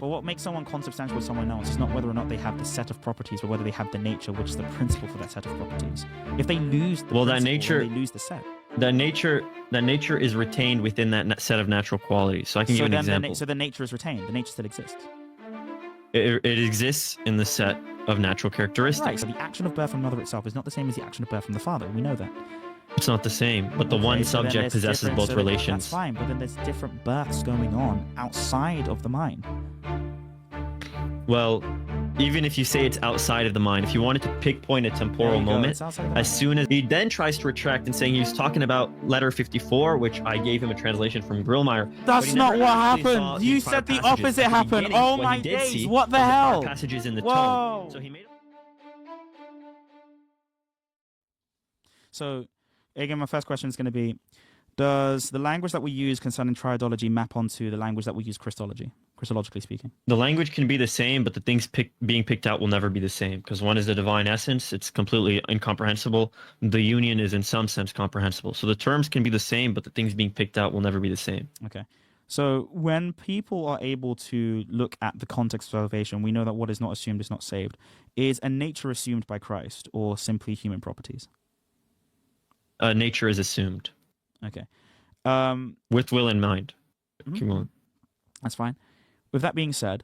But what makes someone consubstantial with someone else is not whether or not they have the set of properties, but whether they have the nature, which is the principle for that set of properties. If they lose the that nature, they lose the set. That nature is retained within that set of natural qualities. So I can give an example. So the nature is retained. The nature still exists. It exists in the set of natural characteristics. Right. So the action of birth from the mother itself is not the same as the action of birth from the father. We know that. It's not the same, but the one subject possesses both relations. That's fine, but then there's different births going on outside of the mind. Well, even if you say it's outside of the mind, if you wanted to pinpoint a temporal moment, as soon as he then tries to retract and saying he was talking about letter 54, which I gave him a translation from Grillmeyer. That's not what happened. You said the opposite happened. Oh my days! What the hell? Passages in the tone. So he made. So, again, my first question is going to be: does the language that we use concerning triadology map onto the language that we use Christology, Christologically speaking? The language can be the same, but the things being picked out will never be the same, because one is the divine essence. It's completely incomprehensible. The union is in some sense comprehensible. So the terms can be the same, but the things being picked out will never be the same. Okay. So when people are able to look at the context of salvation, we know that what is not assumed is not saved. Is a nature assumed by Christ or simply human properties? Nature is assumed. Okay. With will in mind. Come on. That's fine. With that being said,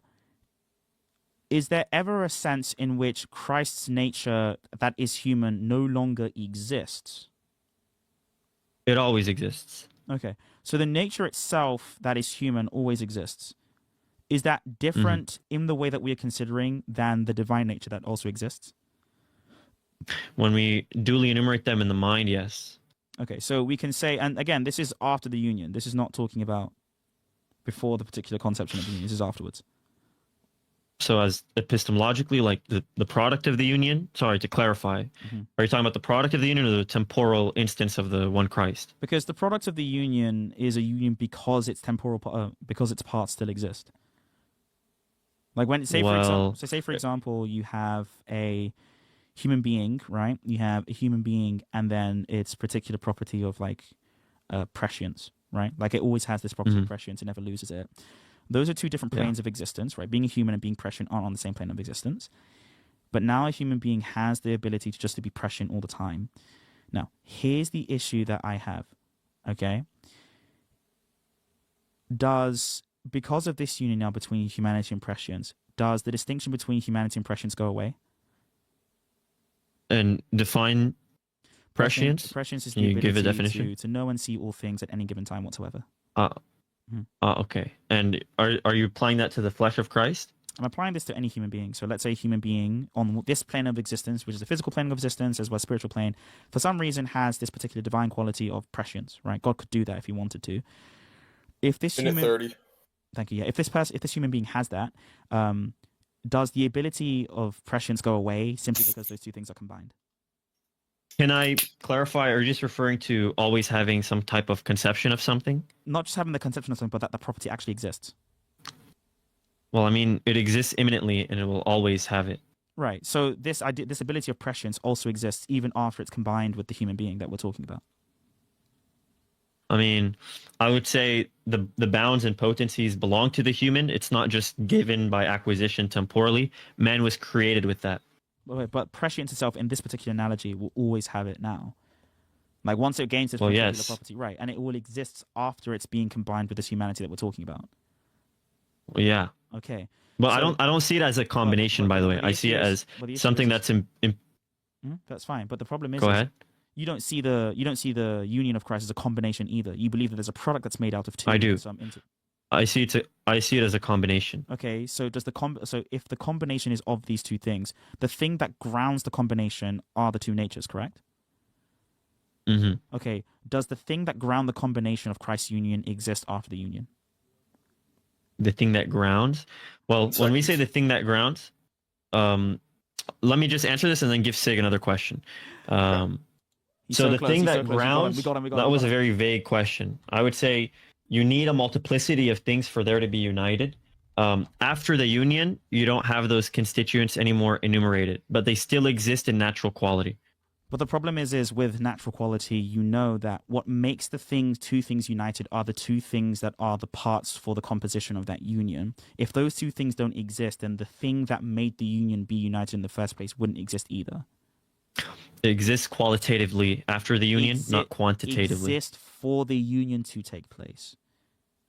is there ever a sense in which Christ's nature that is human no longer exists? It always exists. Okay. So the nature itself that is human always exists. Is that different in the way that we are considering than the divine nature that also exists? When we duly enumerate them in the mind, yes. Okay, so we can say, and again, this is after the union. This is not talking about before the particular conception of the union. This is afterwards. So as epistemologically, like the product of the union, sorry, to clarify, are you talking about the product of the union or the temporal instance of the one Christ? Because the product of the union is a union because its temporal, because its parts still exist. Like when, say for example, you have a human being, right? You have a human being and then its particular property of like prescience, right? Like it always has this property of prescience, it never loses it. Those are two different planes of existence, right? Being a human and being prescient aren't on the same plane of existence. But now a human being has the ability to just to be prescient all the time. Now, here's the issue that I have, okay? Because of this union now between humanity and prescience, does the distinction between humanity and prescience go away? And define prescience? Prescience is the ability to know and see all things at any given time whatsoever. Okay. And are you applying that to the flesh of Christ? I'm applying this to any human being. So let's say a human being on this plane of existence, which is a physical plane of existence as well as spiritual plane, for some reason has this particular divine quality of prescience, right? God could do that if he wanted to. If this human... 30. Thank you. Yeah. If this human being has that, does the ability of prescience go away simply because those two things are combined? Can I clarify, are you just referring to always having some type of conception of something? Not just having the conception of something, but that the property actually exists. Well, I mean, it exists immanently and it will always have it. Right. So this ability of prescience also exists even after it's combined with the human being that we're talking about. I mean, I would say the bounds and potencies belong to the human. It's not just given by acquisition temporally. Man was created with that. But prescience itself, in this particular analogy, will always have it now. Like once it gains this particular property, right, and it all exists after it's being combined with this humanity that we're talking about. Well, yeah. Okay. But so, I don't see it as a combination, by the way. I see it as something that's that's fine. But the problem is, go ahead. You don't see the union of Christ as a combination either. You believe that there's a product that's made out of two. I do. I see it as a combination. Okay, so if the combination is of these two things, the thing that grounds the combination are the two natures, correct? Okay, does the thing that ground the combination of Christ's union exist after the union? The thing that grounds? Well, when we say the thing that grounds, let me just answer this and then give SIIIG another question. So the thing that grounds, that was a very vague question. I would say you need a multiplicity of things for there to be united. After the union, you don't have those constituents anymore enumerated, but they still exist in natural quality. But the problem is with natural quality, you know that what makes the two things united are the two things that are the parts for the composition of that union. If those two things don't exist, then the thing that made the union be united in the first place wouldn't exist either. It exists qualitatively after the union, not quantitatively. Exist for the union to take place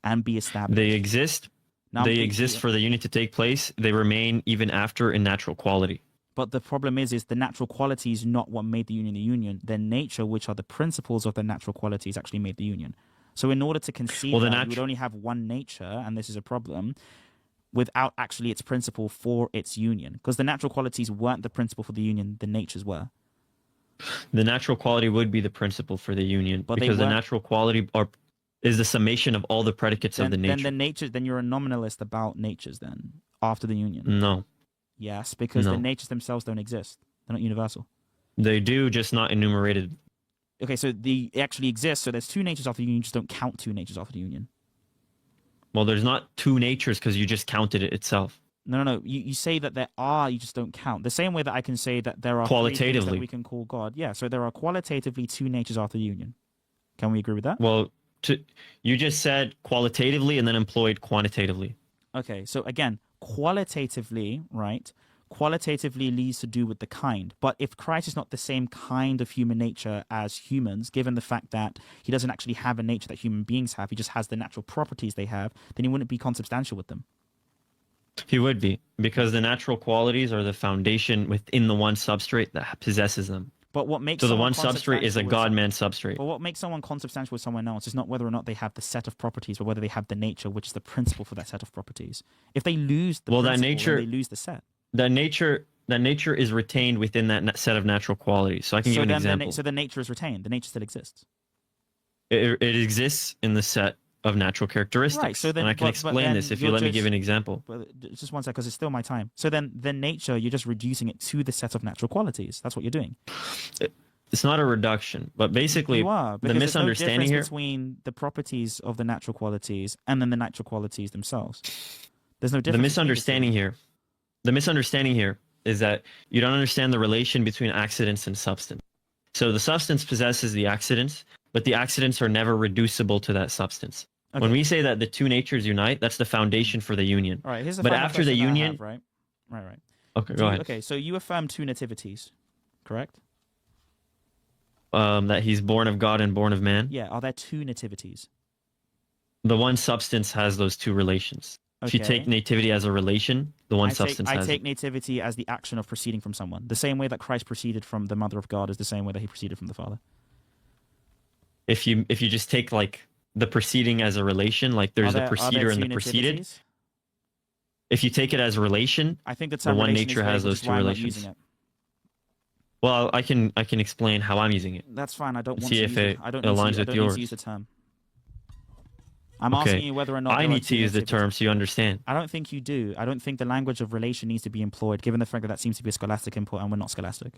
and be established. They exist. They exist for the union to take place. They remain even after in natural quality. But the problem is the natural quality is not what made the union the union. Their nature, which are the principles of the natural qualities, actually made the union. So in order to conceive that, you would only have one nature, and this is a problem, without actually its principle for its union. Because the natural qualities weren't the principle for the union, the natures were. The natural quality would be the principle for the union, but because the natural quality is the summation of all the predicates of the nature. Then you're a nominalist about natures then, after the union. No. Yes, because the natures themselves don't exist. They're not universal. They do, just not enumerated. Okay, so they actually exist. So there's two natures after the union. You just don't count two natures after the union. Well, there's not two natures because you just counted it itself. No. You say that there are, you just don't count. The same way that I can say that there are three things that we can call God. Yeah, so there are qualitatively two natures after the union. Can we agree with that? Well, you just said qualitatively and then employed quantitatively. Okay, so again, qualitatively, right? Qualitatively leads to do with the kind. But if Christ is not the same kind of human nature as humans, given the fact that he doesn't actually have a nature that human beings have, he just has the natural properties they have, then he wouldn't be consubstantial with them. He would be, because the natural qualities are the foundation within the one substrate that possesses them. But what makes the one substrate is a God-man substrate. But what makes someone consubstantial with someone else is not whether or not they have the set of properties, but whether they have the nature, which is the principle for that set of properties. If they lose the principle, then they lose the set. That nature is retained within that set of natural qualities. So I can give an example. So the nature is retained. The nature still exists. It exists in the set of natural characteristics. Right, so then, and I can explain this if you let me give an example. But just one second, because it's still my time. So then the nature, you're just reducing it to the set of natural qualities. That's what you're doing. It's not a reduction, but basically the misunderstanding here between the properties of the natural qualities and then the natural qualities themselves. There's no difference. The misunderstanding here is that you don't understand the relation between accidents and substance. So the substance possesses the accidents, but the accidents are never reducible to that substance. Okay. When we say that the two natures unite, that's the foundation for the union. All right, here's the but after the union, right. Okay, go ahead. Okay, so you affirm two nativities, correct? That he's born of God and born of man. Yeah, are there two nativities? The one substance has those two relations. Okay. If you take nativity as a relation, the one substance has I take nativity as the action of proceeding from someone. The same way that Christ proceeded from the mother of God is the same way that he proceeded from the Father. If you just take like the proceeding as a relation, like there's a procedure and the preceded. If you take it as a relation, I think the one nature has those two relations. Well, I can explain how I'm using it. That's fine. I don't want see to if use it aligns with yours. I don't need to use the term. I'm asking you whether or not I need to use the term so you understand. I don't think you do. I don't think the language of relation needs to be employed, given the fact that that seems to be a scholastic input, and we're not scholastic.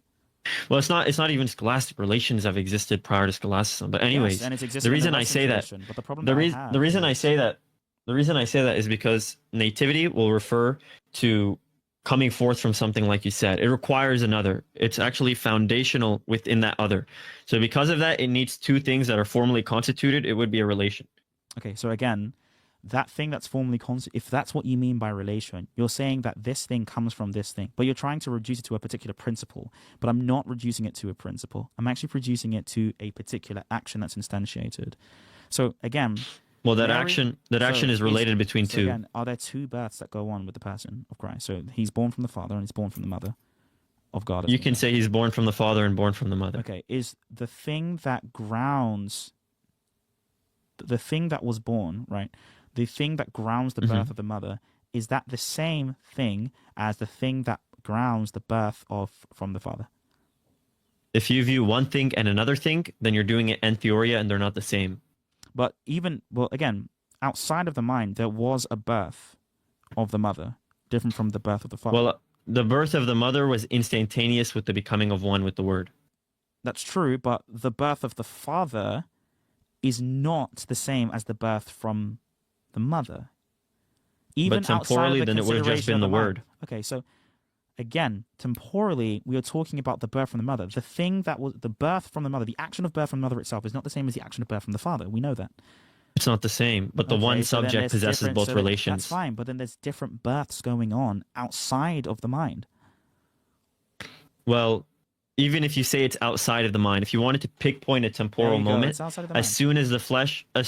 Well, it's not even scholastic. Relations have existed prior to scholasticism. But anyways, the reason I say that, the reason I say that is because nativity will refer to coming forth from something, like you said. It requires another. It's actually foundational within that other. So because of that, it needs two things that are formally constituted. It would be a relation. Okay, so again, that thing that's formally if that's what you mean by relation, you're saying that this thing comes from this thing, but you're trying to reduce it to a particular principle. But I'm not reducing it to a principle. I'm actually reducing it to a particular action that's instantiated. So again, well, that action is related between two. Again, are there two births that go on with the person of Christ? So he's born from the Father and he's born from the mother of God. You can say he's born from the Father and born from the mother. Okay, is the thing that grounds the thing that was born, right? The thing that grounds the birth of the mother, is that the same thing as the thing that grounds the birth from the Father? If you view one thing and another thing, then you're doing it en theoria and they're not the same. But again, outside of the mind, there was a birth of the mother, different from the birth of the Father. Well, the birth of the mother was instantaneous with the becoming of one with the Word. That's true, but the birth of the Father is not the same as the birth from the mother. Even but temporally, then it would have just been the Word. Okay, so again, temporally, we are talking about the birth from the mother. The thing that was the birth from the mother, the action of birth from the mother itself is not the same as the action of birth from the father. We know that. It's not the same, but the one subject possesses both relations. That's fine, but then there's different births going on outside of the mind. Well, even if you say it's outside of the mind, if you wanted to pinpoint a temporal moment, as soon as the flesh was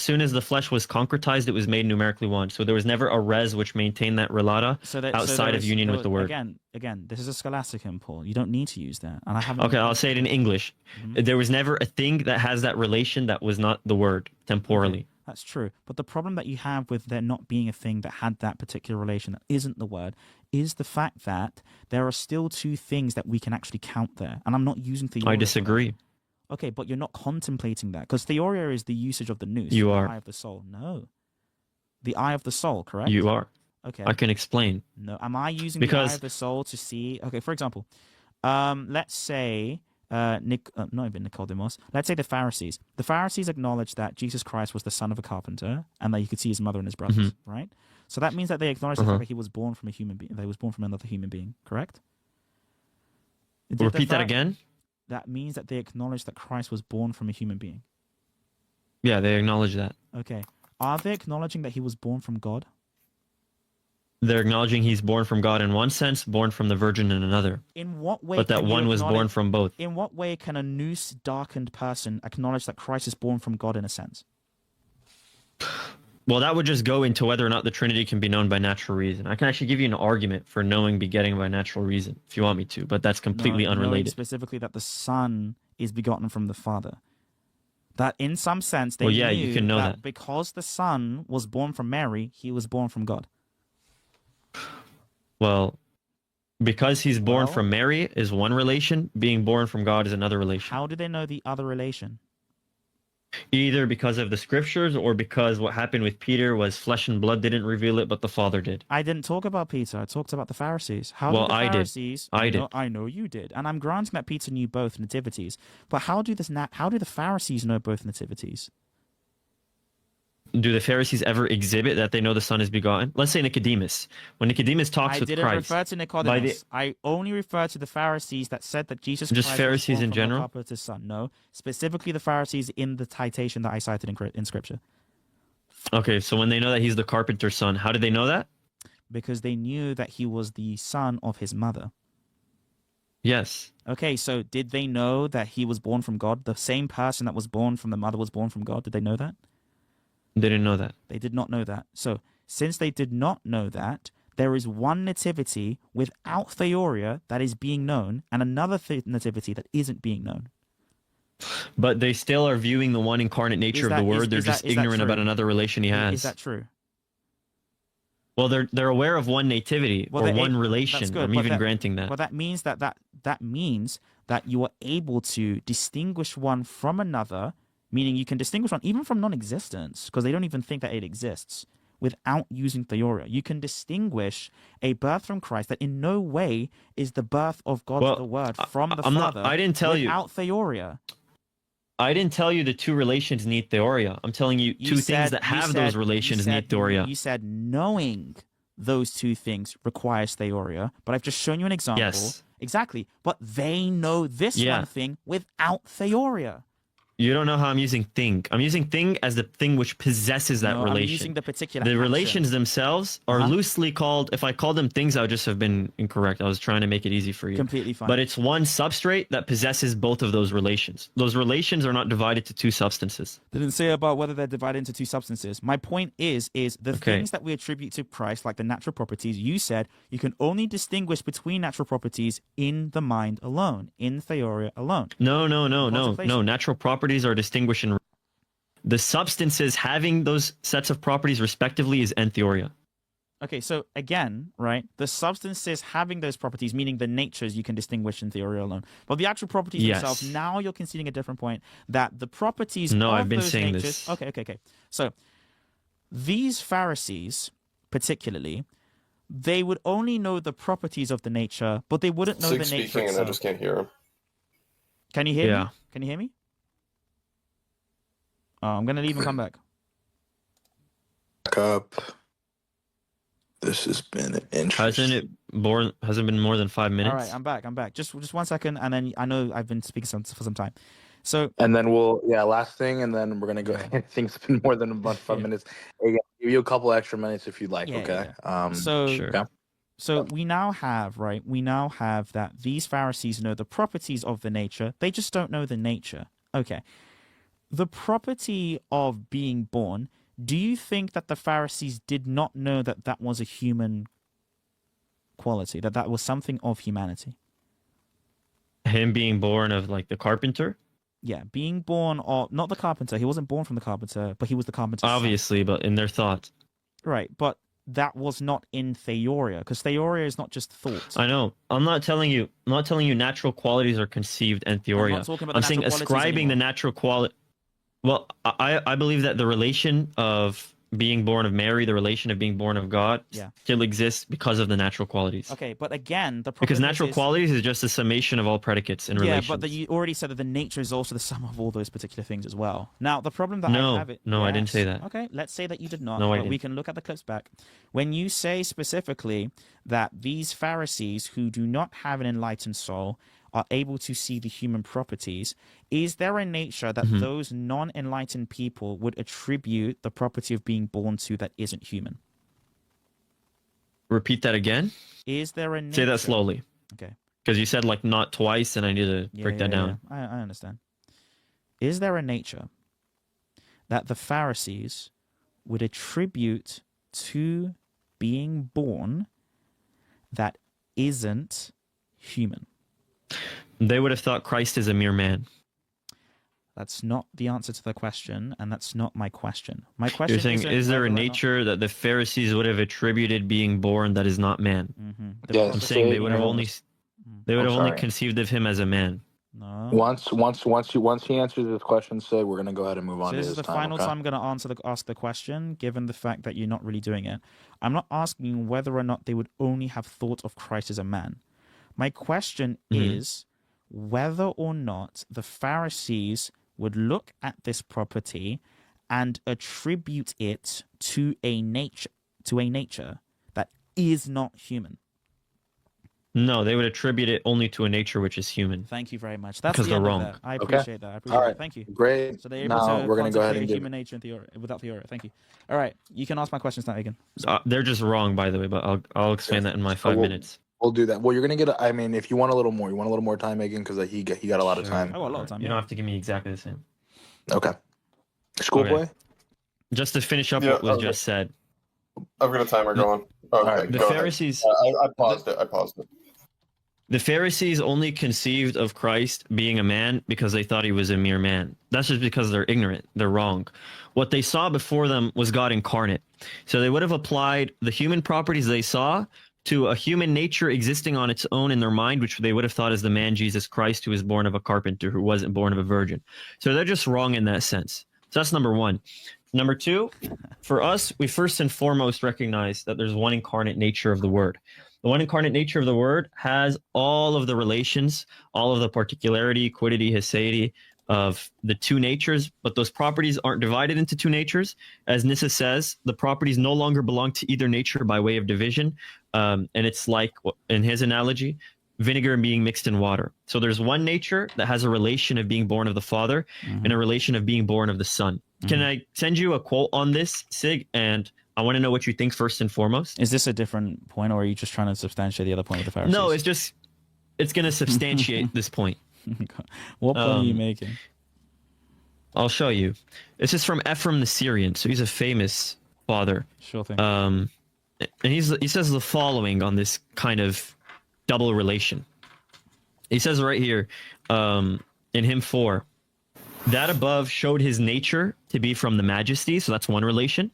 concretized, it was made numerically one. So there was never a res which maintained that relata outside of union with the word. Again, this is a scholasticum, Paul. You don't need to use that. And I haven't. Okay, I'll say it in English. Mm-hmm. There was never a thing that has that relation that was not the word temporally. Okay. That's true. But the problem that you have with there not being a thing that had that particular relation that isn't the word is the fact that there are still two things that we can actually count there. And I'm not using theoria. I disagree. Okay, but you're not contemplating that because theoria is the usage of the nous. You are. The eye of the soul. No. The eye of the soul, correct? You are. Okay. I can explain. No. Am I using the eye of the soul to see? Okay, for example, let's say... not even Nicodemus. Let's say the Pharisees. The Pharisees acknowledged that Jesus Christ was the son of a carpenter and that he could see his mother and his brothers, right? So that means that they acknowledged the fact that he was born from a human being. That he was born from another human being, correct? Repeat that again? That means that they acknowledged that Christ was born from a human being. Yeah, they acknowledge that. Okay. Are they acknowledging that he was born from God? They're acknowledging he's born from God in one sense, born from the Virgin in another. In what way? But that one was born from both. In what way can a nous darkened person acknowledge that Christ is born from God in a sense? Well, that would just go into whether or not the Trinity can be known by natural reason. I can actually give you an argument for knowing begetting by natural reason, if you want me to, but that's completely unrelated. Specifically that the Son is begotten from the Father. That in some sense, they knew you can know that because the Son was born from Mary, he was born from God. Well, because he's born from Mary is one relation, being born from God is another relation. How do they know the other relation? Either because of the scriptures or because what happened with Peter was flesh and blood didn't reveal it, but the Father did. I didn't talk about Peter. I talked about the Pharisees. I did. I know you did. And I'm granting that Peter knew both nativities. But how do the Pharisees know both nativities? Do the Pharisees ever exhibit that they know the Son is begotten? Let's say Nicodemus. When Nicodemus talks with Christ... I didn't refer to Nicodemus. I only refer to the Pharisees that said that Jesus Christ just Pharisees was in general? from the Son. No, specifically the Pharisees in the citation that I cited in Scripture. Okay, so when they know that he's the carpenter's son, how did they know that? Because they knew that he was the son of his mother. Yes. Okay, so did they know that he was born from God? The same person that was born from the mother was born from God? Did they know that? They didn't know that. They did not know that. So, since they did not know that, there is one nativity without theoria that is being known, and another nativity that isn't being known. But they still are viewing the one incarnate nature of the Word. They're just ignorant about another relation he has. Is that true? Well, they're aware of one nativity or one relation. I'm even granting that. But that means that means that you are able to distinguish one from another. Meaning you can distinguish one even from non-existence, because they don't even think that it exists, without using theoria. You can distinguish a birth from Christ that in no way is the birth of God the Word from the Father without theoria. I didn't tell you the two relations need theoria. I'm telling you two things that have those relations need theoria. You said knowing those two things requires theoria, but I've just shown you an example. Yes. Exactly. But they know this one thing without theoria. You don't know how I'm using thing. I'm using thing as the thing which possesses that relation. I'm using the particular The action. relations themselves are loosely called, if I called them things, I would just have been incorrect. I was trying to make it easy for you. Completely fine. But it's one substrate that possesses both of those relations. Those relations are not divided to two substances. They didn't say about whether they're divided into two substances. My point is the things that we attribute to Christ, like the natural properties, you said you can only distinguish between natural properties in the mind alone, in theoria alone. No. Natural properties are distinguished in the substances having those sets of properties respectively is entheoria. Okay, so again, right, the substances having those properties, meaning the natures, you can distinguish in theoria alone. But the actual properties themselves, now you're conceding a different point, that the properties of I've been those saying natures... this. Okay. So these Pharisees, particularly, they would only know the properties of the nature, but they wouldn't know the nature speaking itself. And I just can't hear him. Can you hear me? Can you hear me? I'm going to leave and come back. Back up. This has been interesting. hasn't been more than 5 minutes. All right, I'm back. Just 1 second, and then I know I've been speaking for some time. So and then last thing, and then we're gonna go. I think it's been more than about 5 minutes. Again, give you a couple extra minutes if you'd like. Okay. Sure. So we now have that these Pharisees know the properties of the nature. They just don't know the nature. Okay. The property of being born. Do you think that the Pharisees did not know that that was a human quality, that was something of humanity? Him being born of like the carpenter? Yeah, being born of, not the carpenter. He wasn't born from the carpenter, but he was the carpenter's obviously son. But in their thoughts. Right, but that was not in theoria, because theoria is not just thought. I know. I'm not telling you natural qualities are conceived in theoria. I'm not talking about I'm saying ascribing the natural quality. Well, I believe that the relation of being born of Mary, the relation of being born of God, still exists because of the natural qualities. Okay, but again, the problem because natural qualities is just a summation of all predicates in relations. Yeah, but you already said that the nature is also the sum of all those particular things as well. Now, the problem that I have... No, I didn't say that. Okay, let's say that you did not. No, I but didn't. We can look at the clips back. When you say specifically that these Pharisees who do not have an enlightened soul are able to see the human properties, is there a nature that those non-enlightened people would attribute the property of being born to that isn't human? Repeat that again? Is there a nature... Say that slowly. Okay. Because you said like not twice, and I need to break that down. Yeah. I understand. Is there a nature that the Pharisees would attribute to being born that isn't human? They would have thought Christ is a mere man. That's not the answer to the question, and that's not my question. My question You're saying, is there a nature that the Pharisees would have attributed being born that is not man? I'm saying they would have only conceived of him as a man. No. Once he answers this question, Sig, we're gonna go ahead and move on. So this is the final time I'm gonna ask the question, given the fact that you're not really doing it. I'm not asking whether or not they would only have thought of Christ as a man. My question is whether or not the Pharisees would look at this property and attribute it to a nature that is not human. No, they would attribute it only to a nature which is human. Thank you very much. That's because the end they're wrong. Of that. I appreciate that. All right. Thank you. Great. So they're able now to we're going to go ahead and human nature and theory, without theory. Thank you. All right. You can ask my questions now, Agen. They're just wrong, by the way, but I'll explain that in my 5 minutes. We'll do that. Well, you're going to get, I mean, if you want a little more time, Agen, because he got a lot of time. I got a lot of time. You don't have to give me exactly the same. Okay. Schoolboy? Just to finish up what was just said. I've got a timer going. Okay, the Pharisees... I paused it. The Pharisees only conceived of Christ being a man because they thought he was a mere man. That's just because they're ignorant. They're wrong. What they saw before them was God incarnate. So they would have applied the human properties they saw to a human nature existing on its own in their mind, which they would have thought as the man Jesus Christ, who was born of a carpenter, who wasn't born of a virgin. So they're just wrong in that sense. So that's number one. Number two, for us, we first and foremost recognize that there's one incarnate nature of the Word. The one incarnate nature of the Word has all of the relations, all of the particularity, quiddity, aseity of the two natures, but those properties aren't divided into two natures. As Nissa says, the properties no longer belong to either nature by way of division. And it's like, in his analogy, vinegar being mixed in water. So there's one nature that has a relation of being born of the Father and a relation of being born of the Son. Can I send you a quote on this, Sig? And I want to know what you think first and foremost. Is this a different point, or are you just trying to substantiate the other point of the Pharisees? No, it's going to substantiate this point. What point are you making? I'll show you. This is from Ephraim the Syrian, so he's a famous father. Sure thing. And he says the following on this kind of double relation. He says right here, in hymn 4, that above showed his nature to be from the majesty, so that's one relation.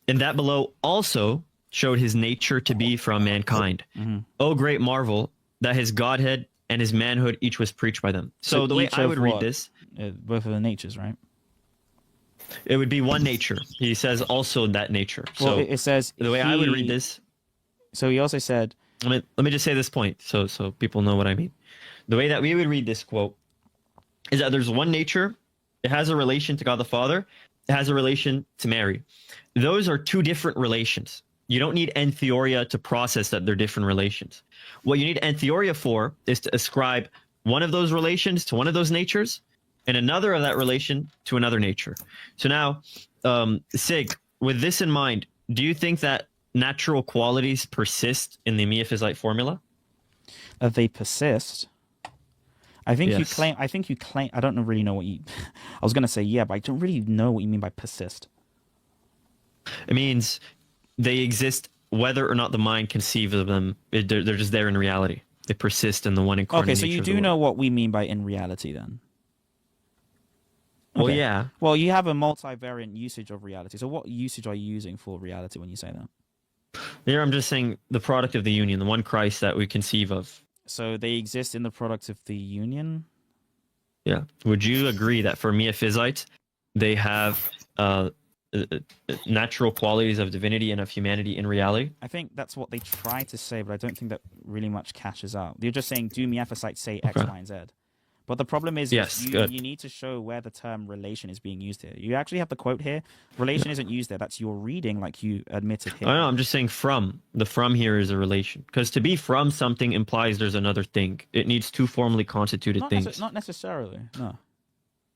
And that below also showed his nature to be from mankind. Oh, great marvel that his godhead and his manhood each was preached by them. So the way I would read this... both of the natures, right? It would be one nature. He says also that nature. Well, so it says... The way I would read this... So he also said... Let me just say this point so people know what I mean. The way that we would read this quote is that there's one nature. It has a relation to God the Father. It has a relation to Mary. Those are two different relations. you don't need entheoria to process that they're different relations. What you need entheoria for is to ascribe one of those relations to one of those natures and another of that relation to another nature. So now, SIIIG, with this in mind, do you think that natural qualities persist in the Miaphysite formula? They persist. I think Yes. you claim. I think you claim. I don't really know what you. I was gonna say yeah, but I don't really know what you mean by persist. It means they exist whether or not the mind conceives of them. They're just there in reality. They persist in the one incarnate. Okay, so you nature of the do know world. what we mean by in reality, then. Well, Okay. yeah. Well, you have a multivariant usage of reality. So what usage are you using for reality when you say that? Here I'm just saying the product of the union, the one Christ that we conceive of. So they exist in the product of the union? Yeah. Would you agree that for Miaphysites, they have natural qualities of divinity and of humanity in reality? I think that's what they try to say, but I don't think that really much cashes out. You're just saying, do Miaphysites say X, Okay. Y, and Z? But the problem is, Yes, you good. need to show where the term relation is being used here. You actually have the quote here. Relation isn't used there. That's your reading, like you admitted here. I know, I'm just saying from. The from here is a relation. Because to be from something implies there's another thing. It needs two formally constituted things. Not necessarily, no.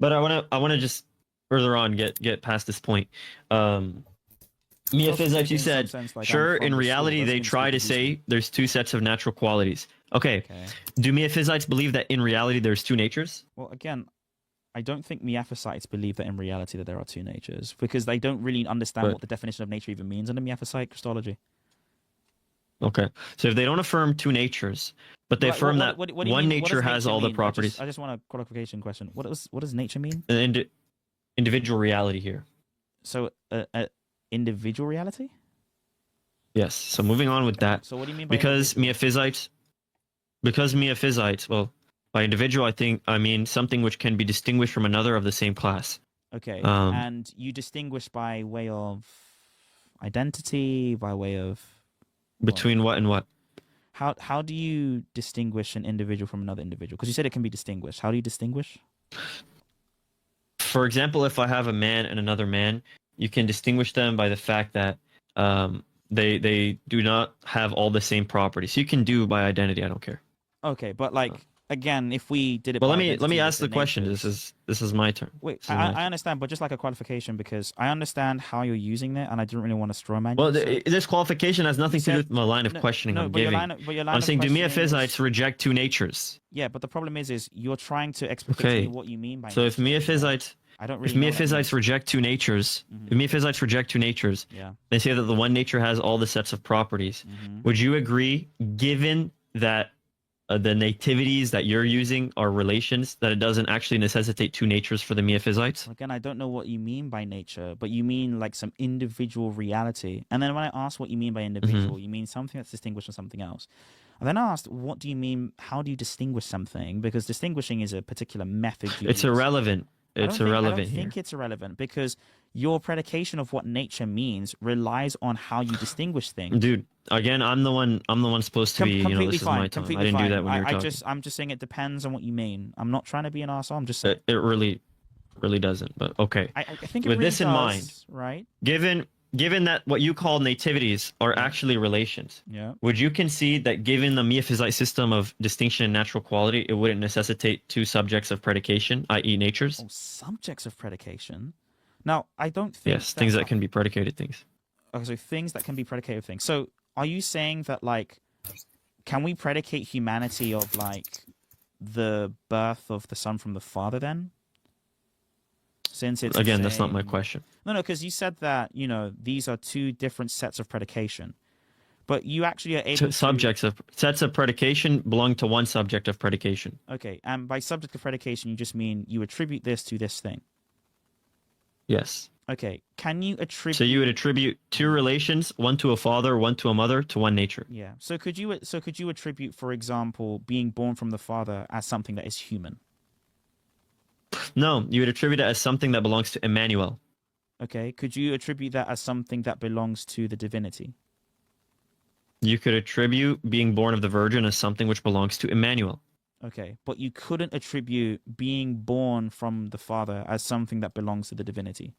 But I wanna just further on get past this point. Miaphysites, you in some said, sense, like, I'm sure, from in the reality, school, they doesn't mean try to speak to say there's two sets of natural qualities. Okay, Okay. do Miaphysites believe that in reality there's two natures? Well, again, I don't think Miaphysites believe that in reality that there are two natures because they don't really understand But- what the definition of nature even means under Miaphysite Christology. Okay, so if they don't affirm two natures, but they affirm that what do you one mean- what nature does has nature all the mean? properties, I just want a qualification question. What does nature mean? an individual reality here. So, individual reality? Yes, so moving on with that. So what do you mean by Because individual? Miaphysites, well, by individual, I mean something which can be distinguished from another of the same class. Okay, um, and you distinguish by way of identity, by way of Between what and what? how do you distinguish an individual from another individual? Because you said it can be distinguished. How do you distinguish? For example, if I have a man and another man, you can distinguish them by the fact that they do not have all the same properties. You can do by identity. I don't care. Okay, but like again, if we did it, But by let me identity ask with the question. natures- This is my turn. Wait, This is my I turn. understand, but just like a qualification, because I understand how you're using it, and I didn't really want to straw man. Well, you, so- this qualification has nothing to do said- with my line of questioning I'm but your giving. but your line I'm of saying, do questioning Miaphysites is- reject two natures? Yeah, but the problem is you're trying to explicate to Okay. me what you mean by. So if nature, Miaphysites, I don't if really know what that Miaphysites means. reject two natures, Mhm. if Miaphysites reject two natures, Yeah. they say that the one nature has all the sets of properties. Mhm. Would you agree, given that the nativities that you're using are relations, that it doesn't actually necessitate two natures for the Miaphysites? Again, I don't know what you mean by nature, but you mean like some individual reality. And then when I asked what you mean by individual, you mean something that's distinguished from something else. And then I asked, what do you mean? How do you distinguish something? Because distinguishing is a particular method. You It's use. irrelevant. It's irrelevant I don't here. think it's irrelevant because your predication of what nature means relies on how you distinguish things. Dude, again, I'm the one supposed to be, Completely this is fine. my time. I Completely didn't fine. do that when you were talking. I'm just saying it depends on what you mean. I'm not trying to be an arsehole. I'm just saying. It really doesn't, but okay. I think it With really this in does, mind, right? Given that what you call nativities are actually relations, Yeah. would you concede that given the Miaphysite system of distinction and natural quality, it wouldn't necessitate two subjects of predication, i.e. natures? Oh, subjects of predication. Now, I don't think. Yes, things that can be predicated things. Okay, so things that can be predicated things. So, are you saying that like, can we predicate humanity of like the birth of the son from the father then? Since it's Again, that's not my saying- question. No, because you said that these are two different sets of predication, but you actually are able to. Sets of predication belong to one subject of predication. Okay, and by subject of predication, you just mean you attribute this to this thing. Yes. Okay, can you attribute? So you would attribute two relations, one to a father, one to a mother, to one nature. Yeah. So could you attribute, for example, being born from the father as something that is human? No, you would attribute it as something that belongs to Emmanuel. Okay. Could you attribute that as something that belongs to the divinity? You could attribute being born of the Virgin as something which belongs to Emmanuel. Okay, but you couldn't attribute being born from the father as something that belongs to the divinity.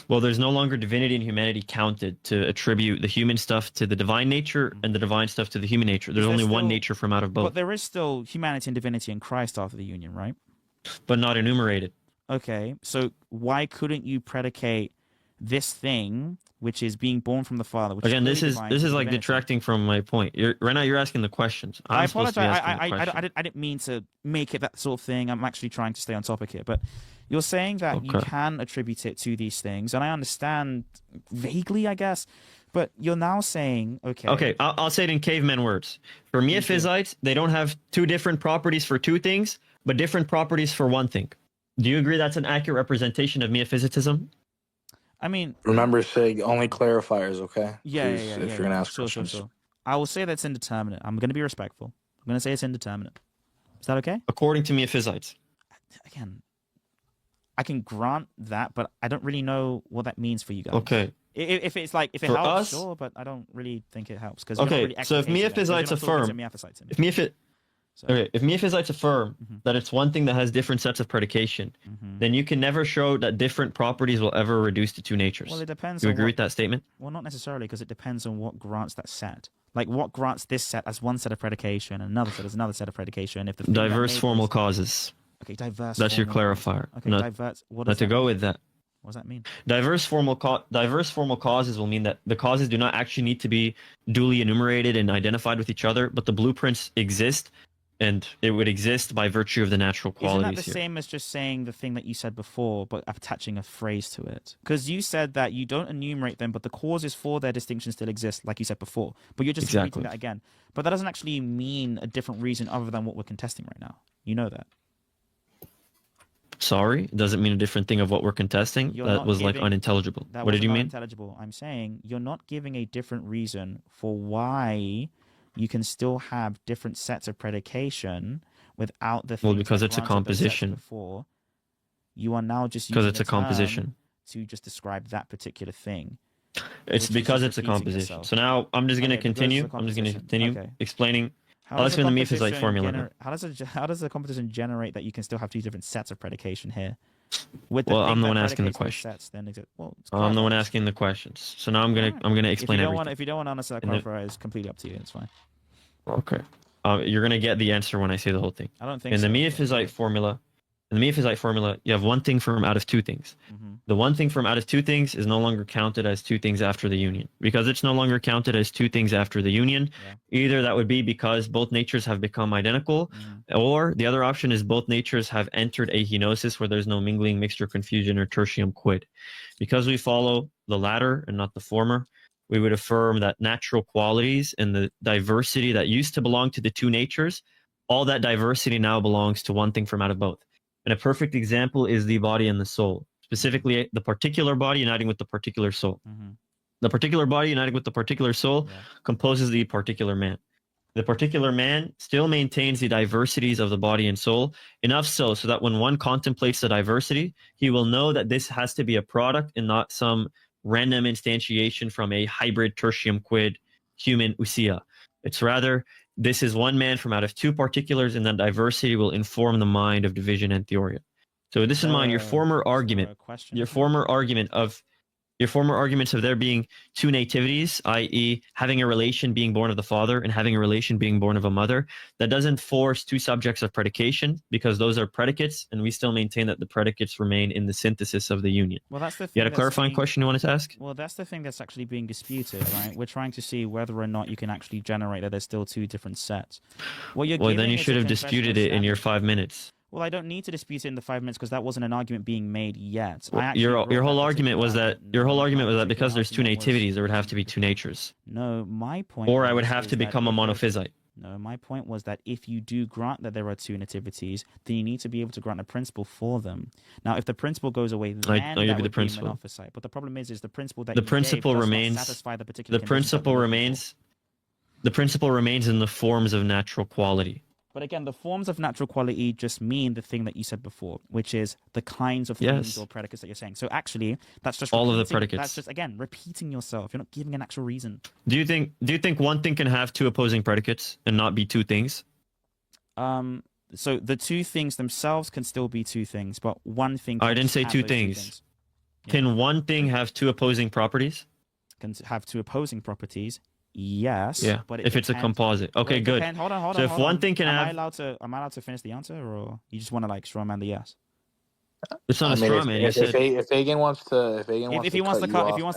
Well, there's no longer divinity and humanity counted to attribute the human stuff to the divine nature and the divine stuff to the human nature. There's only one nature from out of both. But there is still humanity and divinity in Christ after the union, right? But not enumerated. Okay, so why couldn't you predicate this thing, which is being born from the Father? Which Again, this is like divinity? detracting from my point. Right now, you're asking the questions. I apologize. I didn't mean to make it that sort of thing. I'm actually trying to stay on topic here, but you're saying that you can attribute it to these things, and I understand vaguely, I guess. But you're now saying, okay. Okay, I'll say it in caveman words. For Miaphysites, they don't have two different properties for two things, but different properties for one thing. Do you agree that's an accurate representation of Miaphysitism? I mean, remember, SIIIG, only clarifiers, okay? Yeah. If you're gonna ask questions. Sure. I will say that's indeterminate. I'm going to be respectful. I'm going to say it's indeterminate. Is that okay? According to Miaphysites. Again, I can grant that, but I don't really know what that means for you guys. Okay. If it for helps, us, sure, but I don't really think it helps because so if Miaphysites affirm, if Miaphysites affirm that it's one thing that has different sets of predication, then you can never show that different properties will ever reduce to two natures. Well, it depends. Do you agree with that statement? Well, not necessarily, because it depends on what grants that set. Like what grants this set as one set of predication, and another set as another set of predication. If the diverse formal causes. Okay, diverse. That's your clarifier. Okay, diverse. What does that go with that? What does that mean? Diverse formal causes will mean that the causes do not actually need to be duly enumerated and identified with each other, but the blueprints exist, and it would exist by virtue of the natural qualities. Isn't that the same as just saying the thing that you said before, but attaching a phrase to it? Because you said that you don't enumerate them, but the causes for their distinction still exist, like you said before. But you're just repeating that again. But that doesn't actually mean a different reason other than what we're contesting right now. You know that. Sorry, it doesn't mean a different thing of what we're contesting. That was like unintelligible. What did you mean? Unintelligible. I'm saying you're not giving a different reason for why you can still have different sets of predication without the. Well, because it's a composition. Before, you are now just because it's a composition to just describe that particular thing. It's because it's a composition. Yourself. So now I'm just going to continue. I'm just going to continue explaining. I'll explain the Miaphysite formula. How does the composition generate that you can still have two different sets of predication here? I'm the one asking the question. I'm the one asking the questions. So now I'm gonna explain everything. If you don't want to answer that clarifier, it's completely up to you. It's fine. Okay. You're gonna get the answer when I say the whole thing. I don't think. In the Miaphysite formula, you have one thing from out of two things. The one thing from out of two things is no longer counted as two things after the union. Because it's no longer counted as two things after the union, either that would be because both natures have become identical, or the other option is both natures have entered a henosis where there's no mingling, mixture, confusion, or tertium quid. Because we follow the latter and not the former, we would affirm that natural qualities and the diversity that used to belong to the two natures, all that diversity now belongs to one thing from out of both. And a perfect example is the body and the soul. Specifically, the particular body uniting with the particular soul. The particular body uniting with the particular soul composes the particular man. The particular man still maintains the diversities of the body and soul, enough so that when one contemplates the diversity, he will know that this has to be a product and not some random instantiation from a hybrid tertium quid human ousia. It's rather, this is one man from out of two particulars, and that diversity will inform the mind of division and theoria. So with this in mind, your former arguments of there being two nativities, i.e. having a relation being born of the father and having a relation being born of a mother, that doesn't force two subjects of predication, because those are predicates, and we still maintain that the predicates remain in the synthesis of the union. Well, that's the thing. You had a clarifying question you wanted to ask? Well, that's the thing that's actually being disputed, right? We're trying to see whether or not you can actually generate that there's still two different sets. Well, then you should have disputed it in your 5 minutes. Well, I don't need to dispute it in the 5 minutes because that wasn't an argument being made yet. Your whole argument was that because there's two nativities, there would have to be two natures. No, my point. Or I would have to become a monophysite. No, my point was that if you do grant that there are two nativities, then you need to be able to grant a principle for them. Now, if the principle goes away, then that would be a monophysite. But the problem is the principle that remains. Satisfy the particular. The principle remains. The principle remains in the forms of natural quality. But again, the forms of natural quality just mean the thing that you said before, which is the kinds of things or predicates that you're saying. So actually, that's just all of the predicates. That's just, again, repeating yourself. You're not giving an actual reason. Do you think one thing can have two opposing predicates and not be two things? So the two things themselves can still be two things, but one thing. I didn't say two things. Can one thing have two opposing properties? Can have two opposing properties. Yes. Yeah. But if it's a composite. Okay, good. Hold on. So if one thing can am have, am I allowed to finish the answer, or you just want to like straw man the yes? it's not a straw man. You said if Agen wants to, if he wants to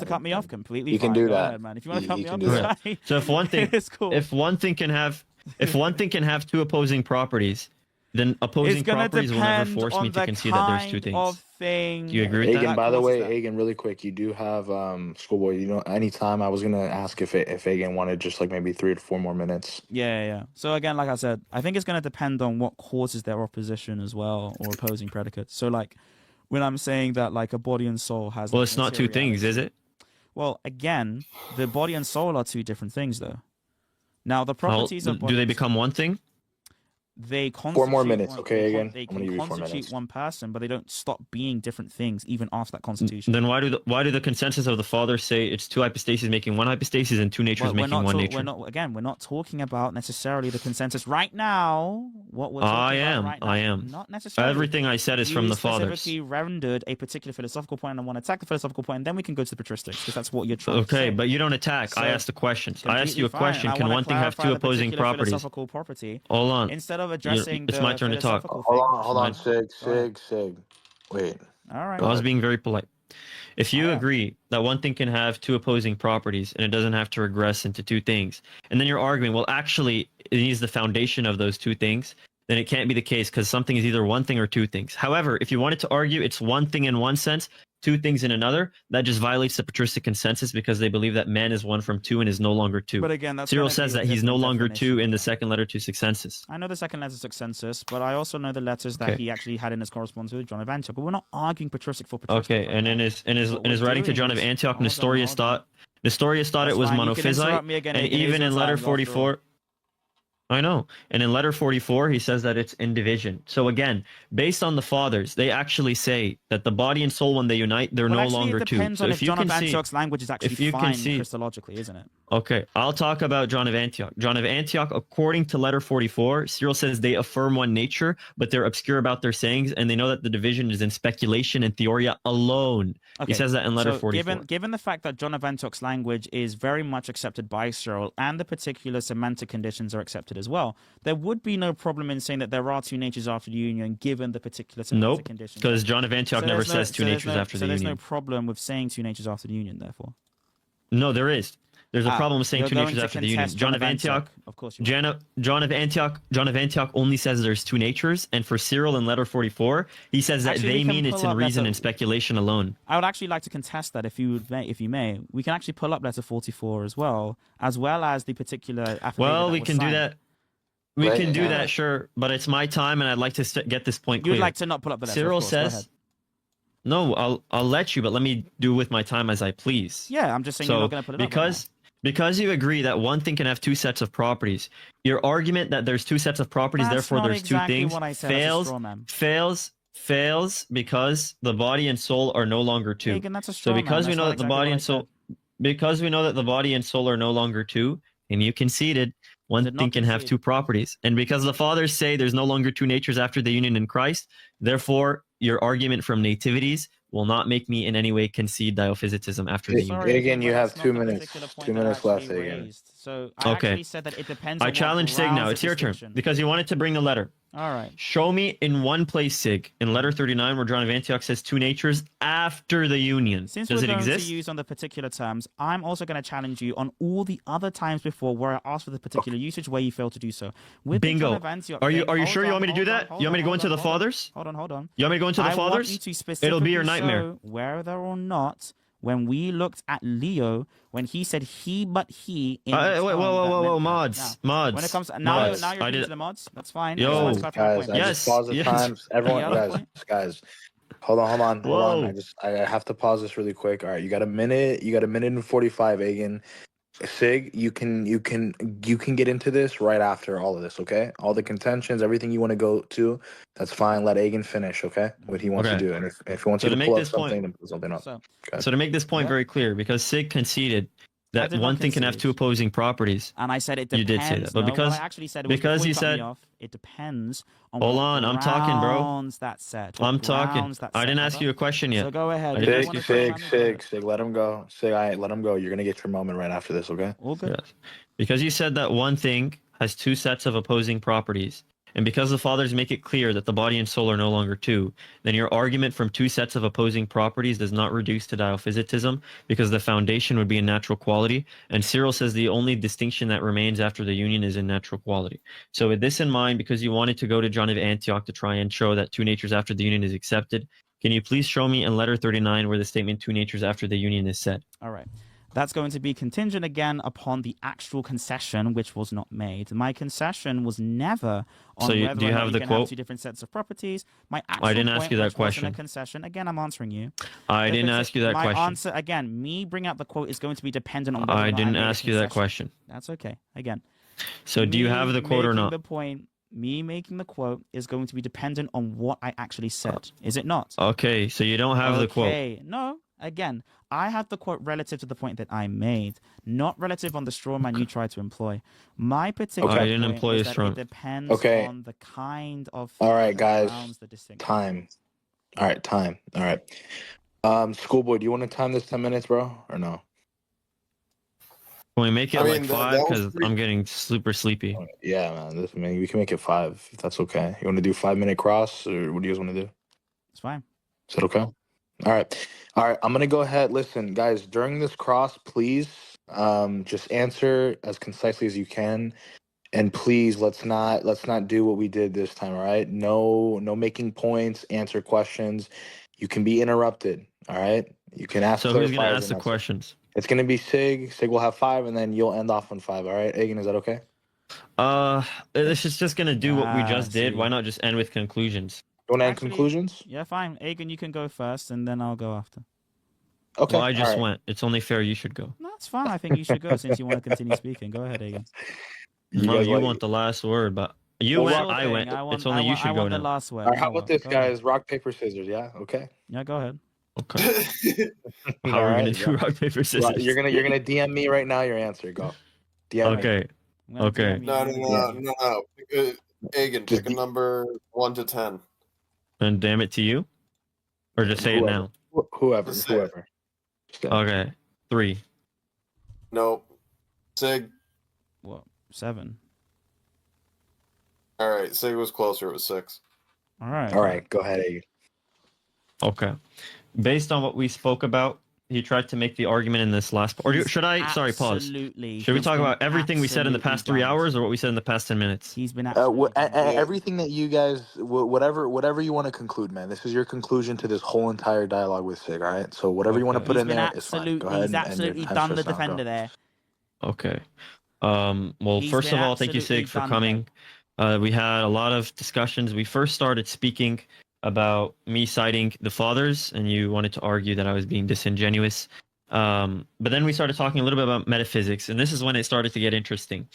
cut me off completely, you can fine. do Go that. ahead, man. If you want to cut me off, do that. fine. so. If one thing, it's cool. if one thing can have two opposing properties, then opposing properties will never force me to concede that there's two things. Thing. Do you agree with Agen, that? by the way, Agen, really quick, you do have schoolboy. You know, anytime I was gonna ask if Agen wanted just like maybe 3 to 4 more minutes. Yeah. So again, like I said, I think it's gonna depend on what causes their opposition as well, or opposing predicates. So like, when I'm saying that like a body and soul has. Well, like, it's not two things, is it? Well, again, the body and soul are two different things, though. Now, the properties of body do they become one thing? They constitute 4 more minutes, okay, Agen? They I'm gonna can give you 4 constitute minutes. one person, but they don't stop being different things even after that constitution. Then why do the consensus of the Father say it's two hypostases making one hypostasis and two natures making one nature? We're not talking about necessarily the consensus right now. What we're talking about right now, I am. Not necessarily. Everything I said is from the Fathers. You specifically rendered a particular philosophical point, and I want to attack the philosophical point, and then we can go to the patristics, because that's what you're trying to say. Okay, but you don't attack. So, I asked the questions. I asked you a fine. question. Can one thing have two opposing properties? Philosophical property. Hold on. Instead of addressing it's my turn to talk. Hold on, Sig. Wait. All right. I was being very polite. If you agree that one thing can have two opposing properties and it doesn't have to regress into two things, and then you're arguing, well, actually, it needs the foundation of those two things, then it can't be the case because something is either one thing or two things. However, if you wanted to argue it's one thing in one sense, two things in another, that just violates the patristic consensus because they believe that man is one from two and is no longer two. But again, that's Cyril says that he's no longer two in the second letter to Sexensis. I know the second letter to Sexensis, but I also know the letters that he actually had in his correspondence with John of Antioch. But we're not arguing patristic for patristic. Okay, and in his writing to John of Antioch, Nestorius thought it was monophysite, and even in letter 44. I know. And in letter 44, he says that it's in division. So again, based on the Fathers, they actually say that the body and soul, when they unite, they're no longer two. It depends on if John of Antioch's language is actually fine Christologically, isn't it? Okay, I'll talk about John of Antioch. John of Antioch, according to letter 44, Cyril says they affirm one nature, but they're obscure about their sayings, and they know that the division is in speculation and theoria alone. Okay. He says that in letter 44. Given the fact that John of Antioch's language is very much accepted by Cyril, and the particular semantic conditions are accepted as well, there would be no problem in saying that there are two natures after the union, given the particular semantic conditions. Because John of Antioch never says two natures after the union. So there's no problem with saying two natures after the union, therefore. No, there is. There's a problem with saying two natures after the union. John of Antioch, of course. John of Antioch only says there's two natures, and for Cyril in letter 44, he says that they mean it's in reason and speculation alone. I would actually like to contest that, if you may. We can actually pull up letter 44 as well as the particular affidavit. Well, we can do that. We can do that, sure, but it's my time, and I'd like to get this point clear. You'd like to not pull up the letter. Cyril says. No, I'll let you, but let me do with my time as I please. Yeah, I'm just saying you're not going to put it up. Because you agree that one thing can have two sets of properties, your argument that there's two sets of properties, therefore there's two things, fails because the body and soul are no longer two. So because we know that the body and soul, because we know that the body and soul are no longer two, and you conceded, one thing can have two properties. And because the Fathers say there's no longer two natures after the union in Christ, therefore your argument from nativities will not make me in any way concede diophysitism after the union. Again, you have 2 minutes. 2 minutes left, again. So I actually said that it depends on I challenge SIIIG now. It's your turn. Because you wanted to bring the letter. All right. Show me in one place, SIIG, in letter 39, where John of Antioch says two natures after the union. Since Does we're it going exist? to use on the particular terms, I'm also going to challenge you on all the other times before where I asked for the particular usage where you failed to do so. With Bingo. John of Antioch, are you sure you want me to do that? You want me to go into the Fathers? Hold on. You want me to go into the Fathers? I want you to specifically It'll be your nightmare. show whether or not, when we looked at Leo, when he said he but he in whoa, mods. When it comes to, now you're into the mods. That's fine. Yo, guys, I just pause the times. Everyone, guys. Hold on. I have to pause this really quick. All right, you got a minute. You got a minute and 45, Agen. SIIG, you can get into this right after all of this, okay? All the contentions, everything you want to go to, that's fine. Let Agen finish, okay? What he wants to do, and if he wants to pull up something, then pull something up. So to make this point very clear, because SIIG conceded that one thing can have two opposing properties. And I said it depends. You did say that, but no, because what I actually said was because you you said me off, it depends on hold what on, I'm talking, bro. That set. I'm talking. I didn't ask you a question yet. So go ahead. Sig, let him go. Sig, let him go. You're gonna get your moment right after this, okay? All good. Yes. Because you said that one thing has two sets of opposing properties. And because the fathers make it clear that the body and soul are no longer two, then your argument from two sets of opposing properties does not reduce to diophysitism, because the foundation would be in natural quality. And Cyril says the only distinction that remains after the union is in natural quality. So with this in mind, because you wanted to go to John of Antioch to try and show that two natures after the union is accepted, can you please show me in letter 39 where the statement two natures after the union is said? All right. That's going to be contingent again upon the actual concession, which was not made. My concession was never on whether do you have the can quote? Have two different sets of properties. My actual I didn't point, ask you that which question. wasn't a concession. Again, I'm answering you. I didn't ask you that my question. My answer, again, me bringing up the quote is going to be dependent on whether I didn't ask you that question. That's okay. Again. So do you have the quote or not? The point, me making the quote is going to be dependent on what I actually said. Is it not? Okay, so you don't have the quote. Okay, no. Again, I have the quote relative to the point that I made, not relative on the straw man you tried to employ. My particular I didn't point employ is a that straw. it depends on the kind of all right, guys. The time. All right, time. All right. Schoolboy, do you want to time this 10 minutes, bro, or no? Can we make it like 5? Because I'm getting super sleepy. Yeah, man. We can make it 5 if that's okay. You want to do 5-minute cross, or what do you guys want to do? It's fine. Is that okay? All right. I'm gonna go ahead. Listen, guys. During this cross, please, just answer as concisely as you can, and please let's not do what we did this time. All right. No making points. Answer questions. You can be interrupted. All right. You can ask. So who's gonna ask the questions? It's gonna be Sig. Sig will have 5, and then you'll end off on 5. All right, Agen, is that okay? This is just gonna do what we just did. Why not just end with conclusions? You want to end conclusions? Yeah, fine. Agen, you can go first, and then I'll go after. Okay. Well, I just went. It's only fair you should go. No, it's fine. I think you should go since you want to continue speaking. Go ahead, Agen. No, you want the last word, but you went. I went. It's only you should go now. The last word. All right, how about this, guys? Rock, paper, scissors. Yeah. Okay. Yeah, go ahead. Okay. How are we gonna do rock, paper, scissors? You're gonna DM me right now your answer. Go. DM okay. Me. Okay. No. Agen, pick a number 1 to 10. And damn it to you, or just say it now. Whoever. Okay. 3. Nope. Sig. What? 7. All right. Sig was closer. It was 6. All right. Go ahead, Agen. Okay. Based on what we spoke about, he tried to make the argument in this last. Or should I? Sorry, pause. Should we talk about everything we said in the past 3 hours, or what we said in the past 10 minutes? He's been everything that you guys, whatever you want to conclude, man. This is your conclusion to this whole entire dialogue with Sig. All right. So whatever you want to put in there is fine. Go ahead. He's absolutely done the defender there. Okay. Well, first of all, thank you, Sig, for coming. We had a lot of discussions. We first started speaking about me citing the fathers, and you wanted to argue that I was being disingenuous. But then we started talking a little bit about metaphysics, and this is when it started to get interesting.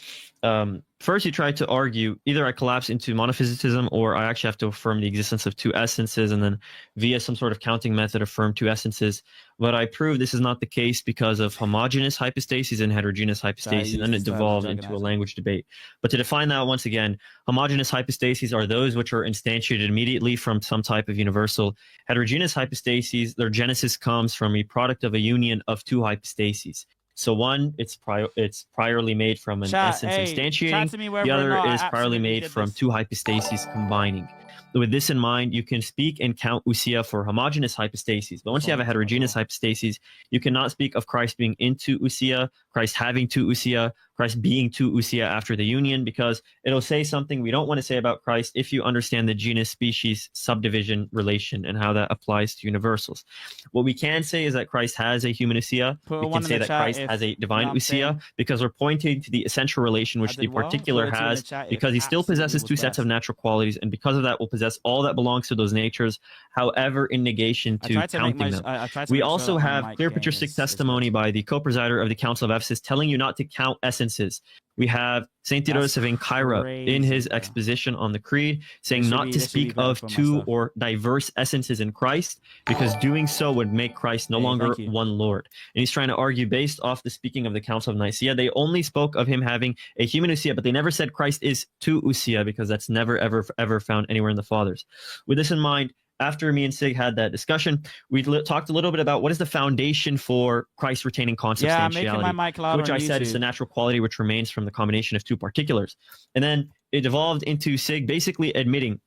First, you tried to argue either I collapse into monophysitism, or I actually have to affirm the existence of two essences, and then via some sort of counting method affirm two essences. But I proved this is not the case because of homogeneous hypostases and heterogeneous hypostases, and then it devolved into a language debate. But to define that once again, homogeneous hypostases are those which are instantiated immediately from some type of universal. Heterogeneous hypostases, their genesis comes from a product of a union of two hypostases. So one, it's priorly made from an essence instantiating. The other is priorly made from two hypostases combining. With this in mind, you can speak and count ousia for homogeneous hypostases. But once you have a heterogeneous hypostasis, you cannot speak of Christ being into ousia, Christ having two ousia, Christ being two ousia after the union, because it'll say something we don't want to say about Christ if you understand the genus-species subdivision relation and how that applies to universals. What we can say is that Christ has a human ousia. We can say that Christ has a divine ousia because we're pointing to the essential relation which the particular has, because he still possesses two sets of natural qualities, and because of that will possess all that belongs to those natures, however in negation to counting them. We also have clear patristic testimony by the co-presider of the Council of says telling you not to count essences. We have Saint Theodosius of Ancyra in his exposition on the Creed saying not to speak of two or diverse essences in Christ, because doing so would make Christ no longer one Lord. And he's trying to argue based off the speaking of the Council of Nicaea. They only spoke of him having a human ousia, but they never said Christ is two ousia, because that's never, ever found anywhere in the Fathers. With this in mind, after me and SIIG had that discussion, we talked a little bit about what is the foundation for Christ retaining consubstantiality, making my mic louder which I said is the natural quality which remains from the combination of two particulars. And then it evolved into SIIG basically admitting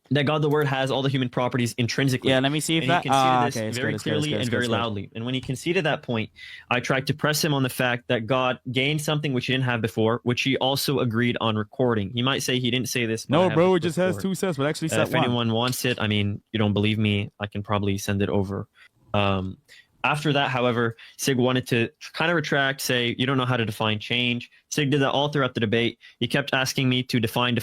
that God the Word has all the human properties intrinsically. Yeah, let me see if that... He conceded this very clearly and very loudly. And when he conceded that point, I tried to press him on the fact that God gained something which he didn't have before, which he also agreed on recording. He might say he didn't say this. No, bro, it just has 2 sets, but actually set if anyone wants it, I mean, you don't believe me, I can probably send it over. After that, however, SIIG wanted to kind of retract, say, you don't know how to define change. SIIG did that all throughout the debate. He kept asking me to define,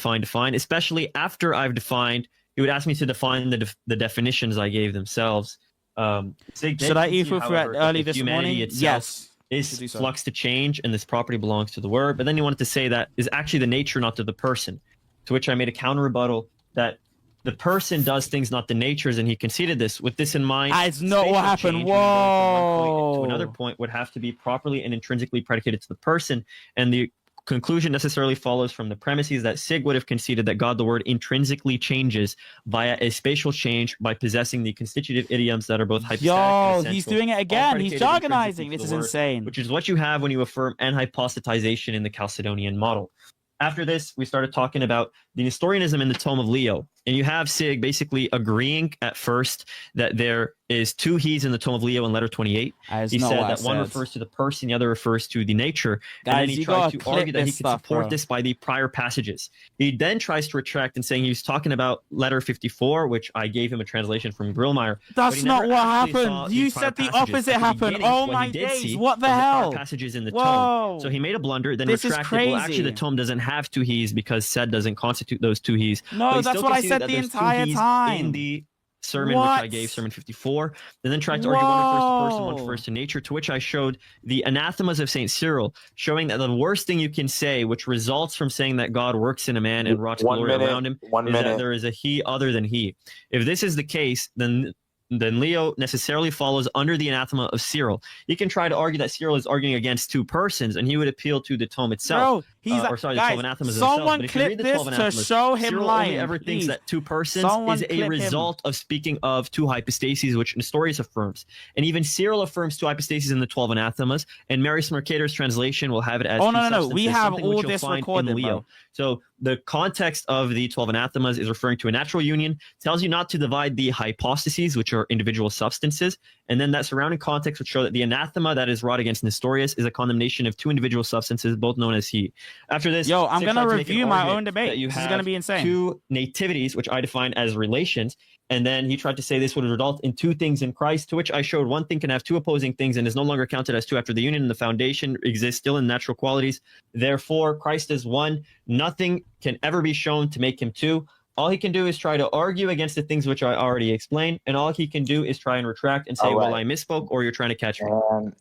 especially after I've defined. He would ask me to define the definitions I gave themselves. Should I eat food early this morning? Yes. Is flux to change, and this property belongs to the Word. But then he wanted to say that is actually the nature, not to the person. To which I made a counter rebuttal that the person does things, not the natures, and he conceded this. With this in mind, it's not what happened. Whoa! To another point would have to be properly and intrinsically predicated to the person, and the conclusion necessarily follows from the premises that SIIG would have conceded that God the Word intrinsically changes via a spatial change by possessing the constitutive idioms that are both hypostatic and essential. He's doing it again. He's jargonizing. This is insane. Which is what you have when you affirm anhypostatization in the Chalcedonian model. After this, we started talking about the Nestorianism in the Tome of Leo. And you have SIIG basically agreeing at first that there is 2 he's in the Tome of Leo in letter 28. He said that one refers to the person, the other refers to the nature. Guys, and then he tried to argue that he could support this by the prior passages. He then tries to retract and saying he was talking about letter 54, which I gave him a translation from Grillmeyer. That's not what happened. You said the opposite happened. Oh my days, what the hell? Passages in the Tome. So he made a blunder, then retracted. Well, actually, the Tome doesn't have 2 he's because said doesn't constitute those 2 he's. No, that's what I said the entire time. In the sermon which I gave, sermon 54, and then tried to argue one refers to person, one refers to nature, to which I showed the anathemas of St. Cyril, showing that the worst thing you can say, which results from saying that God works in a man and wrought glory around him, is that there is a he other than he. If this is the case, then Leo necessarily follows under the anathema of Cyril. He can try to argue that Cyril is arguing against 2 persons, and he would appeal to the tome itself. Bro, he's the 12 anathemas someone themselves. clip this to show him Cyril lying. Only ever thinks that 2 persons is a result of speaking of 2 hypostases, which Nestorius affirms. And even Cyril affirms 2 hypostases in the 12 anathemas, and Marius Mercator's translation will have it as no. We have all this recorded, Leo. So the context of the 12 anathemas is referring to a natural union, tells you not to divide the hypostases, which are individual substances, and then that surrounding context would show that the anathema that is wrought against Nestorius is a condemnation of 2 individual substances, both known as he. After this, I'm going to review my own debate. This is going to be insane. 2 nativities, which I define as relations, and then he tried to say this would result in 2 things in Christ, to which I showed one thing can have 2 opposing things and is no longer counted as 2 after the union, and the foundation exists still in natural qualities. Therefore, Christ is 1. Nothing can ever be shown to make him 2. All he can do is try to argue against the things which I already explained, and all he can do is try and retract and say, well, I misspoke, or you're trying to catch me.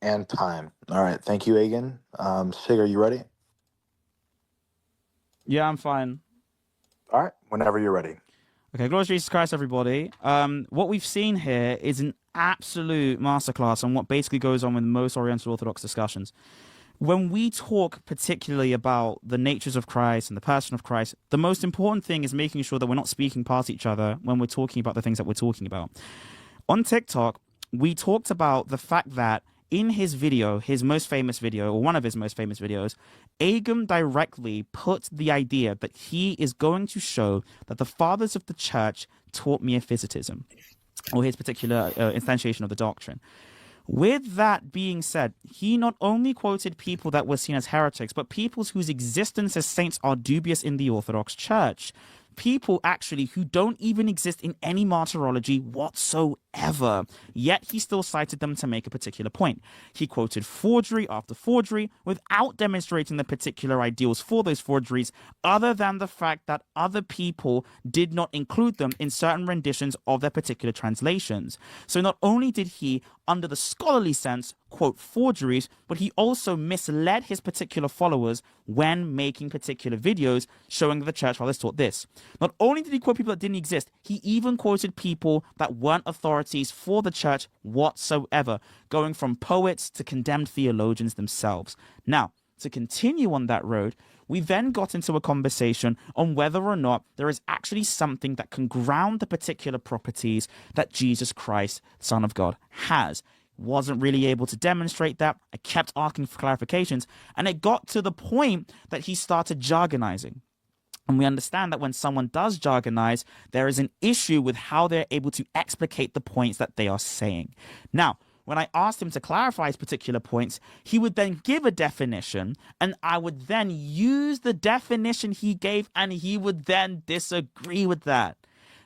And time. All right. Thank you, Agen. SIIG, are you ready? Yeah, I'm fine. All right. Whenever you're ready. Okay, glory to Jesus Christ, everybody. What we've seen here is an absolute masterclass on what basically goes on with most Oriental Orthodox discussions. When we talk particularly about the natures of Christ and the person of Christ, the most important thing is making sure that we're not speaking past each other when we're talking about the things that we're talking about. On TikTok, we talked about the fact that in his video, his most famous video, or one of his most famous videos, Agen directly put the idea that he is going to show that the fathers of the church taught Miaphysitism, or his particular instantiation of the doctrine. With that being said, he not only quoted people that were seen as heretics, but people whose existence as saints are dubious in the Orthodox Church. People actually who don't even exist in any martyrology whatsoever. Yet he still cited them to make a particular point. He quoted forgery after forgery without demonstrating the particular ideals for those forgeries, other than the fact that other people did not include them in certain renditions of their particular translations. So not only did he under the scholarly sense, quote, forgeries, but he also misled his particular followers when making particular videos showing that the church fathers taught this. Not only did he quote people that didn't exist, he even quoted people that weren't authorities for the church whatsoever, going from poets to condemned theologians themselves. Now, to continue on that road, we then got into a conversation on whether or not there is actually something that can ground the particular properties that Jesus Christ, Son of God, has. Wasn't really able to demonstrate that. I kept asking for clarifications, and it got to the point that he started jargonizing. And we understand that when someone does jargonize, there is an issue with how they're able to explicate the points that they are saying. Now, when I asked him to clarify his particular points, he would then give a definition, and I would then use the definition he gave, and he would then disagree with that.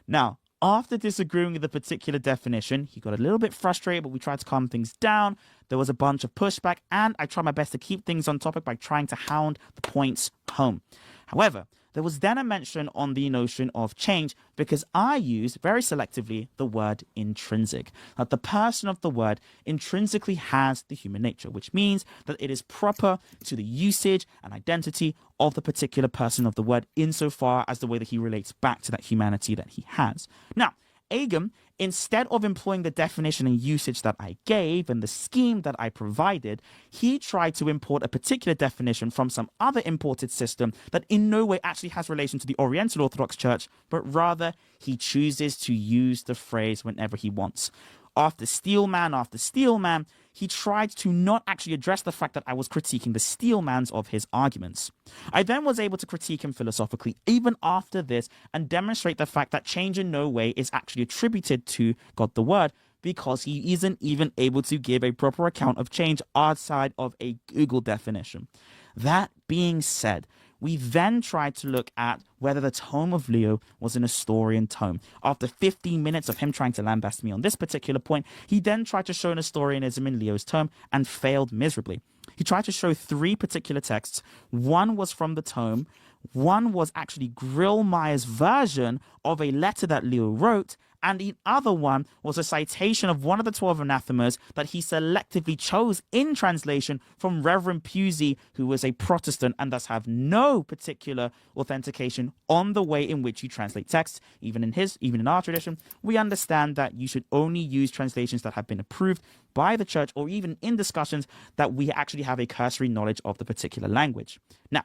Now, after disagreeing with the particular definition, he got a little bit frustrated, but we tried to calm things down. There was a bunch of pushback, and I tried my best to keep things on topic by trying to hound the points home. However, there was then a mention on the notion of change because I used very selectively the word intrinsic. That the person of the word intrinsically has the human nature, which means that it is proper to the usage and identity of the particular person of the word insofar as the way that he relates back to that humanity that he has. Now, Agen, instead of employing the definition and usage that I gave and the scheme that I provided, he tried to import a particular definition from some other imported system that in no way actually has relation to the Oriental Orthodox Church, but rather he chooses to use the phrase whenever he wants. After Steelman, he tried to not actually address the fact that I was critiquing the Steelmans of his arguments. I then was able to critique him philosophically even after this and demonstrate the fact that change in no way is actually attributed to God the Word, because he isn't even able to give a proper account of change outside of a Google definition. That being said, we then tried to look at whether the tome of Leo was an Nestorian tome. After 15 minutes of him trying to lambast me on this particular point, he then tried to show Nestorianism in Leo's tome and failed miserably. He tried to show three particular texts. One was from the tome, one was actually Grillmeyer's version of a letter that Leo wrote, and the other one was a citation of one of the 12 anathemas that he selectively chose in translation from Reverend Pusey, who was a Protestant and thus have no particular authentication on the way in which you translate texts. Even in our tradition, we understand that you should only use translations that have been approved by the church, or even in discussions that we actually have a cursory knowledge of the particular language. Now,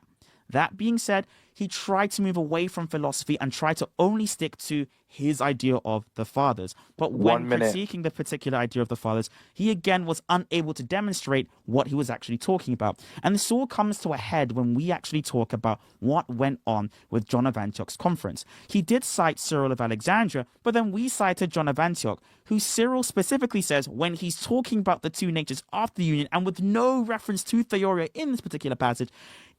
that being said, he tried to move away from philosophy and tried to only stick to his idea of the fathers. But when critiquing the particular idea of the fathers, he again was unable to demonstrate what he was actually talking about. And this all comes to a head when we actually talk about what went on with John of Antioch's conference. He did cite Cyril of Alexandria, but then we cited John of Antioch, who Cyril specifically says when he's talking about the two natures after the union, and with no reference to theoria in this particular passage,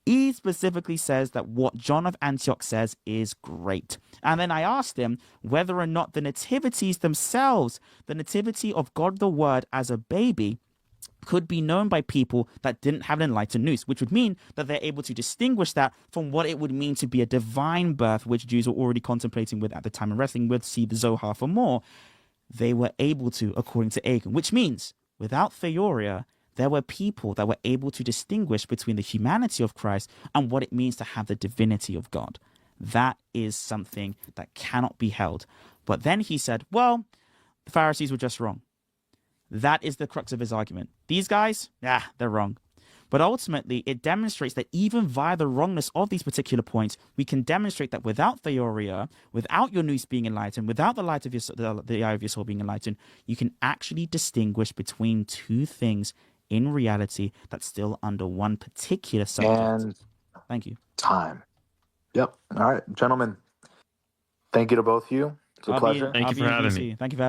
he specifically says that what John of Antioch says is great. And then I asked him whether or not the nativities themselves, the nativity of God the Word as a baby, could be known by people that didn't have an enlightened nous, which would mean that they're able to distinguish that from what it would mean to be a divine birth, which Jews were already contemplating with at the time and wrestling with, see the Zohar for more. They were able to, according to Agen, which means without theoria, there were people that were able to distinguish between the humanity of Christ and what it means to have the divinity of God. That is something that cannot be held. But then he said, well, the Pharisees were just wrong. That is the crux of his argument. These guys, they're wrong. But ultimately, it demonstrates that even via the wrongness of these particular points, we can demonstrate that without theoria, without your nous being enlightened, without the light of the eye of your soul being enlightened, you can actually distinguish between two things in reality that's still under one particular subject. And thank you. Time. Yep. All right, gentlemen. Thank you to both of you. It's a pleasure. Thank you for having me. Thank you for having me.